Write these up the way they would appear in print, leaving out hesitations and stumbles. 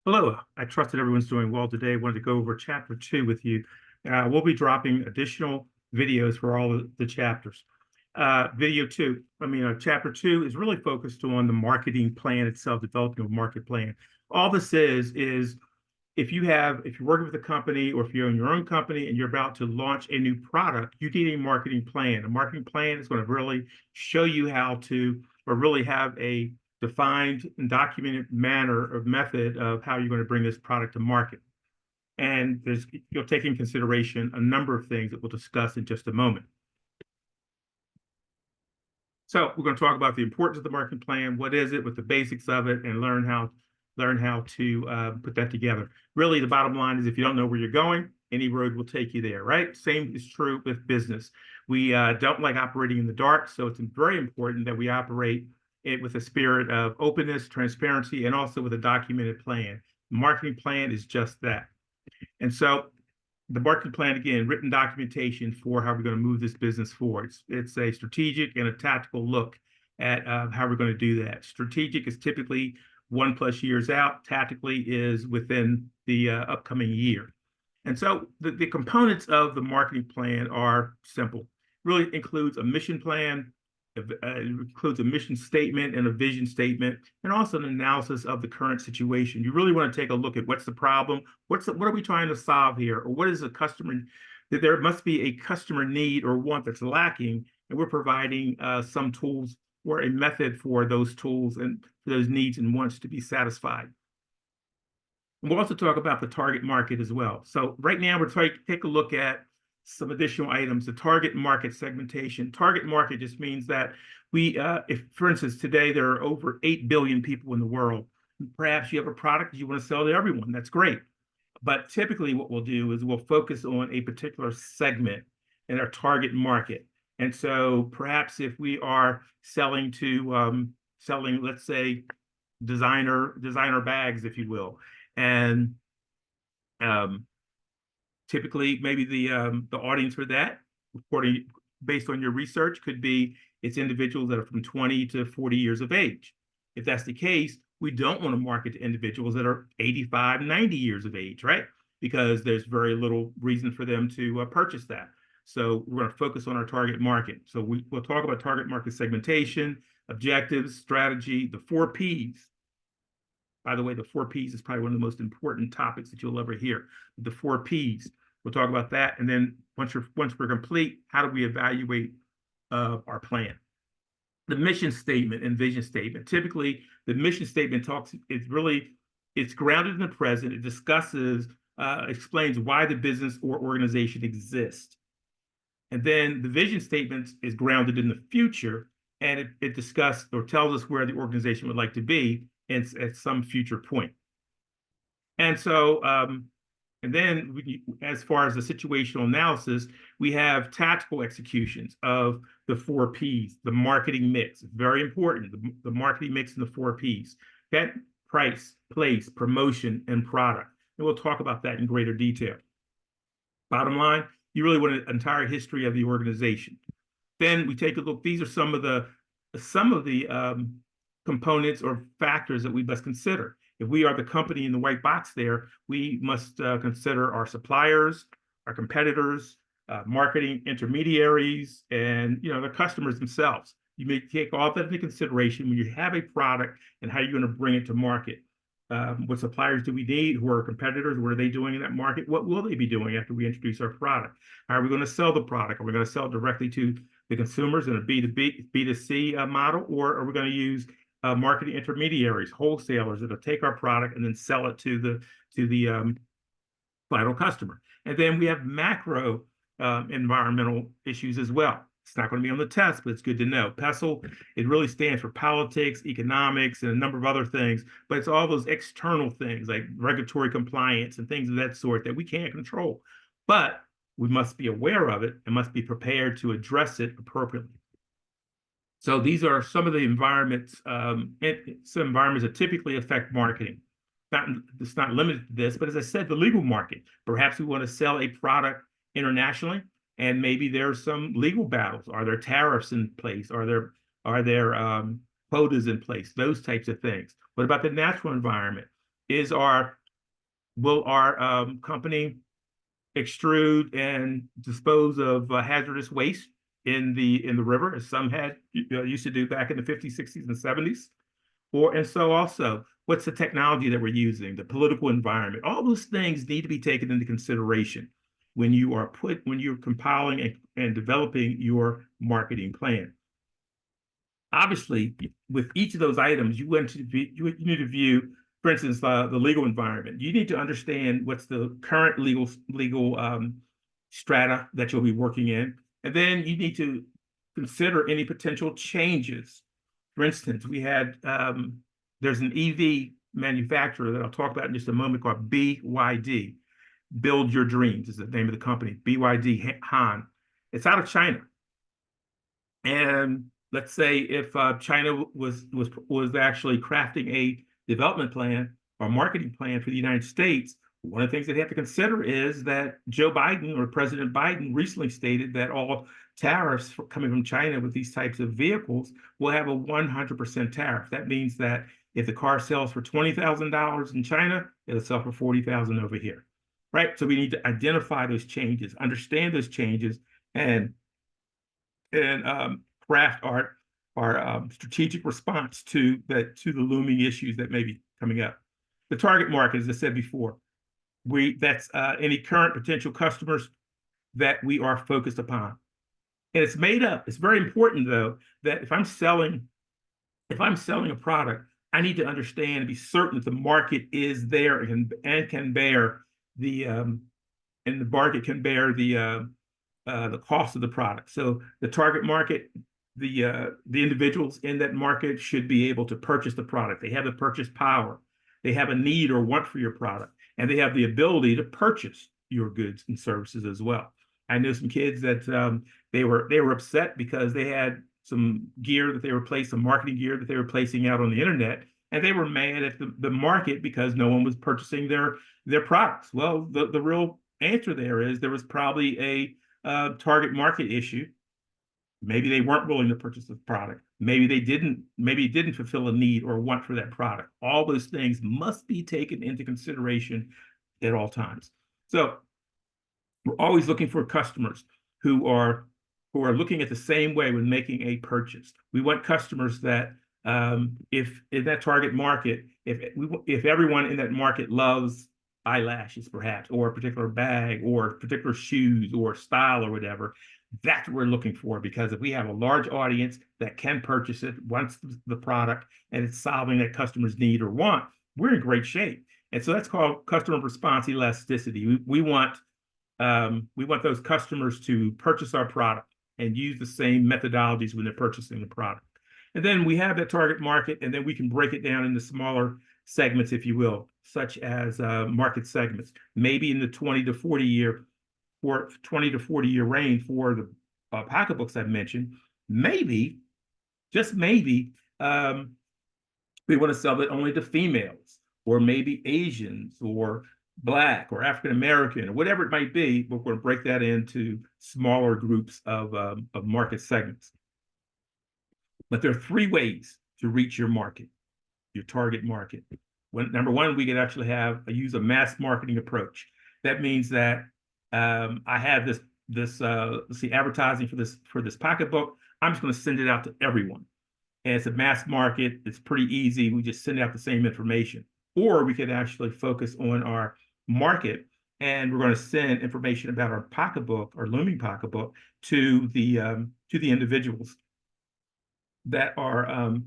Hello, I trust that everyone's doing well today. I wanted to go over chapter 2 with you. We'll be dropping additional videos for all of the chapters. Chapter 2 is really focused on the marketing plan itself, developing a market plan. All this is if you're working with a company or if you're in your own company and you're about to launch a new product, you need a marketing plan. A marketing plan is going to really show you how to, or really have a defined and documented manner or method of how you're going to bring this product to market. And you'll take in consideration a number of things that we'll discuss in just a moment. So we're going to talk about the importance of the marketing plan, what is it, what the basics of it, and learn how to put that together. Really, the bottom line is if you don't know where you're going, any road will take you there, right? Same is true with business. We don't like operating in the dark, so it's very important that we operate it with a spirit of openness, transparency, and also with a documented plan. The marketing plan is just that. And so the marketing plan, again, written documentation for how we're going to move this business forward. It's a strategic and a tactical look at how we're going to do that. Strategic is typically 1+ years out. Tactically is within the upcoming year. And so the components of the marketing plan are simple. It really includes a mission plan, it includes a mission statement and a vision statement, and also an analysis of the current situation. You really want to take a look at what's the problem, what are we trying to solve here, or what is a customer, that there must be a customer need or want that's lacking, and we're providing some tools or a method for those tools and for those needs and wants to be satisfied. And we'll also talk about the target market as well. So right now we're trying to take a look at some additional items. The target market segmentation. Target market just means that if, for instance, today there are over 8 billion people in the world. Perhaps you have a product you want to sell to everyone. That's great. But typically what we'll do is we'll focus on a particular segment in our target market. And so perhaps if we are selling to, let's say, designer bags, if you will, and typically maybe the audience for that, according based on your research, could be it's individuals that are from 20 to 40 years of age. If that's the case, we don't want to market to individuals that are 85, 90 years of age, right? Because there's very little reason for them to purchase that. So we're going to focus on our target market. So we'll talk about target market segmentation, objectives, strategy, the 4 Ps. By the way, the 4 Ps is probably one of the most important topics that you'll ever hear. The 4 Ps. We'll talk about that. And then once we're complete, how do we evaluate our plan? The mission statement and vision statement. Typically, the mission statement it's grounded in the present. It discusses, explains why the business or organization exists. And then the vision statement is grounded in the future, and it discusses or tells us where the organization would like to be at some future point. And so, and then as far as the situational analysis, we have tactical executions of the 4 Ps, the marketing mix. Very important, the marketing mix and the 4 Ps. Okay? Price, place, promotion, and product. And we'll talk about that in greater detail. Bottom line, you really want an entire history of the organization. Then we take a look. These are some of the components or factors that we must consider. If we are the company in the white box there, we must consider our suppliers, our competitors, marketing intermediaries, and the customers themselves. You may take all that into consideration when you have a product and how you're going to bring it to market. What suppliers do we need? Who are our competitors? What are they doing in that market? What will they be doing after we introduce our product? How are we going to sell the product? Are we going to sell directly to the consumers in a B2C model, or are we going to use marketing intermediaries, wholesalers that'll take our product and then sell it to the final customer? And then we have macro environmental issues as well. It's not going to be on the test, but it's good to know. PESTLE, it really stands for politics, economics, and a number of other things, but it's all those external things like regulatory compliance and things of that sort that we can't control. But we must be aware of it and must be prepared to address it appropriately. So these are some of the environments, some environments that typically affect marketing. It's not limited to this, but as I said, the legal market. Perhaps we want to sell a product internationally, and maybe there's some legal battles. Are there tariffs in place? Are there quotas in place? Those types of things. What about the natural environment? will our company extrude and dispose of hazardous waste in the river, as some had used to do back in the 50s, 60s, and 70s? And so also, what's the technology that we're using, the political environment? All those things need to be taken into consideration when you're compiling and developing your marketing plan. Obviously, with each of those items, you need to view, for instance, the legal environment. You need to understand what's the current legal strata that you'll be working in, and then you need to consider any potential changes. For instance, there's an EV manufacturer that I'll talk about in just a moment called BYD. Build Your Dreams is the name of the company. BYD Han. It's out of China, and let's say if China was actually crafting a development plan or marketing plan for the United States, one of the things they have to consider is that Joe Biden, or President Biden, recently stated that all tariffs coming from China with these types of vehicles will have a 100% tariff. That means that if the car sells for $20,000 in China, it'll sell for $40,000 over here, right? So we need to identify those changes, understand those changes, and craft our strategic response to the looming issues that may be coming up. The target market, as I said before, that's any current potential customers that we are focused upon. And it's made up. It's very important, though, that if I'm selling a product, I need to understand and be certain that the market is there and can bear the market can bear the cost of the product. So the target market, the individuals in that market should be able to purchase the product. They have the purchase power. They have a need or want for your product, and they have the ability to purchase your goods and services as well. I know some kids that they were upset because they had some gear that they were placing, some marketing gear that they were placing out on the internet, and they were mad at the market because no one was purchasing their products. Well, the real answer there is there was probably a target market issue. Maybe they weren't willing to purchase the product. Maybe it didn't fulfill a need or want for that product. All those things must be taken into consideration at all times. So we're always looking for customers who are looking at the same way when making a purchase. We want customers that if in that target market, if everyone in that market loves eyelashes, perhaps, or a particular bag, or particular shoes, or style, or whatever, that's what we're looking for. Because if we have a large audience that can purchase it, wants the product, and it's solving that customer's need or want, we're in great shape. And so that's called customer response elasticity. We want those customers to purchase our product and use the same methodologies when they're purchasing the product. And then we have that target market, and then we can break it down into smaller segments, if you will, such as market segments, maybe in the 20 to 40 year range for the pocketbooks I've mentioned. Maybe, just maybe, we want to sell it only to females, or maybe Asians, or Black, or African American, or whatever it might be. But we're going to break that into smaller groups of market segments. But there are three ways to reach your market, your target market. Number one, we could actually use a mass marketing approach. That means that I have this advertising for this pocketbook. I'm just going to send it out to everyone. And it's a mass market. It's pretty easy. We just send out the same information. Or we could actually focus on our market, and we're going to send information about our pocketbook, our looming pocketbook, to the individuals that are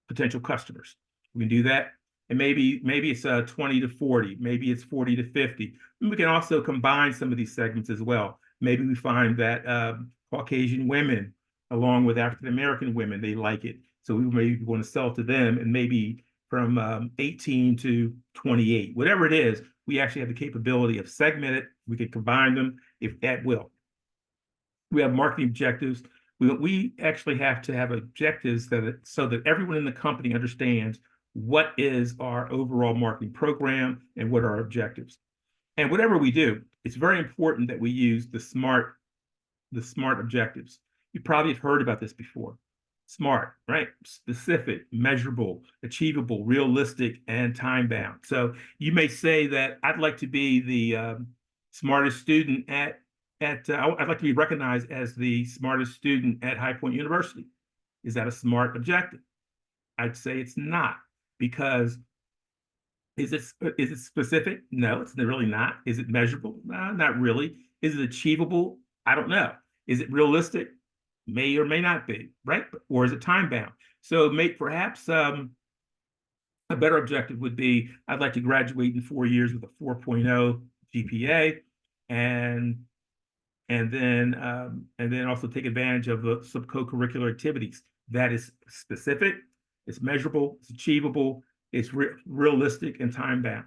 potential customers. We can do that. And maybe it's 20 to 40, maybe it's 40 to 50. And we can also combine some of these segments as well. Maybe we find that Caucasian women, along with African American women, they like it. So we maybe want to sell to them, and maybe from 18 to 28, whatever it is, we actually have the capability of segment it. We can combine them if at will. We have marketing objectives. We actually have to have objectives so that everyone in the company understands what is our overall marketing program and what are our objectives. And whatever we do, it's very important that we use the SMART objectives. You probably have heard about this before. SMART, right? Specific, measurable, achievable, realistic, and time bound. So you may say that I'd like to be the smartest student I'd like to be recognized as the smartest student at High Point University. Is that a SMART objective? I'd say it's not, because is it specific? No, it's really not. Is it measurable? Not really. Is it achievable? I don't know. Is it realistic? May or may not be, right? Or is it time bound? So perhaps a better objective would be, I'd like to graduate in 4 years with a 4.0 GPA, and then also take advantage of some co-curricular activities. That is specific, it's measurable, it's achievable, it's realistic, and time bound.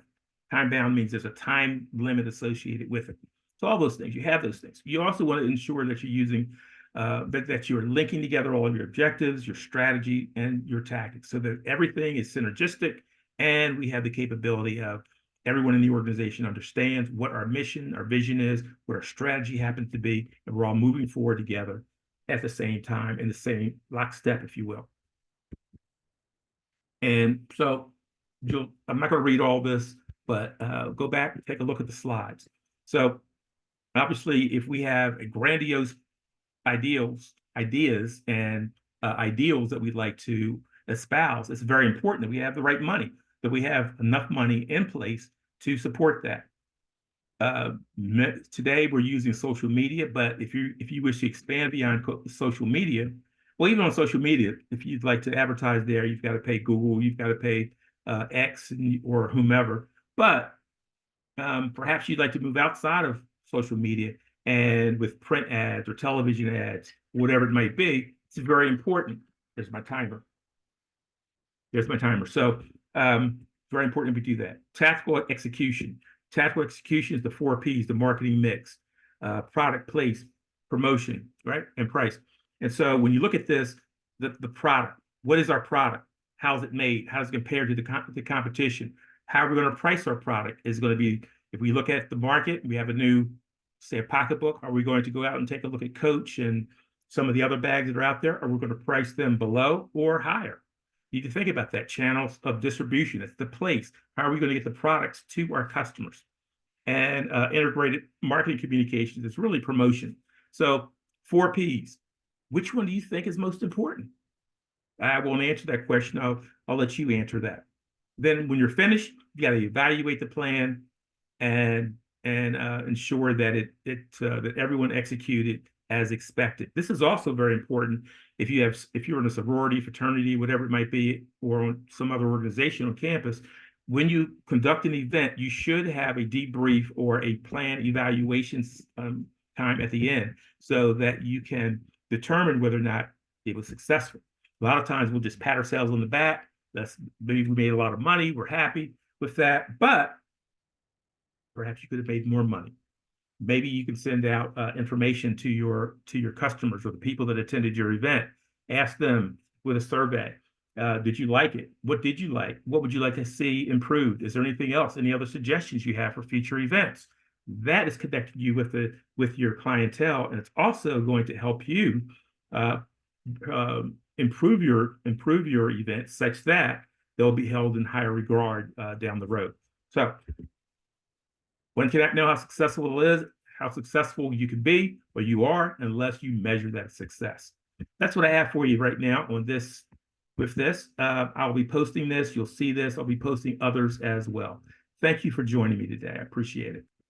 Time bound means there's a time limit associated with it. So all those things, you have those things. You also want to ensure that you're using that you're linking together all of your objectives, your strategy, and your tactics, so that everything is synergistic, and we have the capability of everyone in the organization understands what our mission, our vision is, what our strategy happens to be, and we're all moving forward together at the same time, in the same lockstep, if you will. And so I'm not going to read all this, but go back and take a look at the slides. So obviously, if we have a grandiose ideas and ideals that we'd like to espouse, it's very important that we have the right money, that we have enough money in place to support that. Today we're using social media, but if you wish to expand beyond social media, well, even on social media, if you'd like to advertise there, you've got to pay Google, you've got to pay X or whomever. But perhaps you'd like to move outside of social media, and with print ads or television ads, whatever it might be, it's very important. There's my timer. So very important we do that. Tactical execution. Tactical execution is the 4 Ps, the marketing mix, product, place, promotion, right, and price. And so when you look at this, the product, what is our product? How's it made? How does it compare to the competition? How are we going to price our product is going to be, if we look at the market, we have a new, say, a pocketbook. Are we going to go out and take a look at Coach and some of the other bags that are out there? Or we're going to price them below or higher? You can think about that. Channels of distribution. It's the place. How are we going to get the products to our customers? And integrated marketing communications is really promotion. So 4 Ps. Which one do you think is most important? I won't answer that question. I'll let you answer that. Then when you're finished, you got to evaluate the plan and ensure that that everyone executed as expected. This is also very important if you're in a sorority, fraternity, whatever it might be, or on some other organization on campus. When you conduct an event, you should have a debrief or a plan evaluation time at the end, so that you can determine whether or not it was successful. A lot of times we'll just pat ourselves on the back. Maybe we made a lot of money. We're happy with that, but perhaps you could have made more money. Maybe you can send out information to your customers or the people that attended your event. Ask them with a survey. Did you like it? What did you like? What would you like to see improved? Is there anything else? Any other suggestions you have for future events? That is connecting you with your clientele, and it's also going to help you improve your events such that they'll be held in higher regard down the road. So one cannot know how successful it is, how successful you can be, or you are, unless you measure that success. That's what I have for you right now on this. With this, I'll be posting this. You'll see this. I'll be posting others as well. Thank you for joining me today. I appreciate it.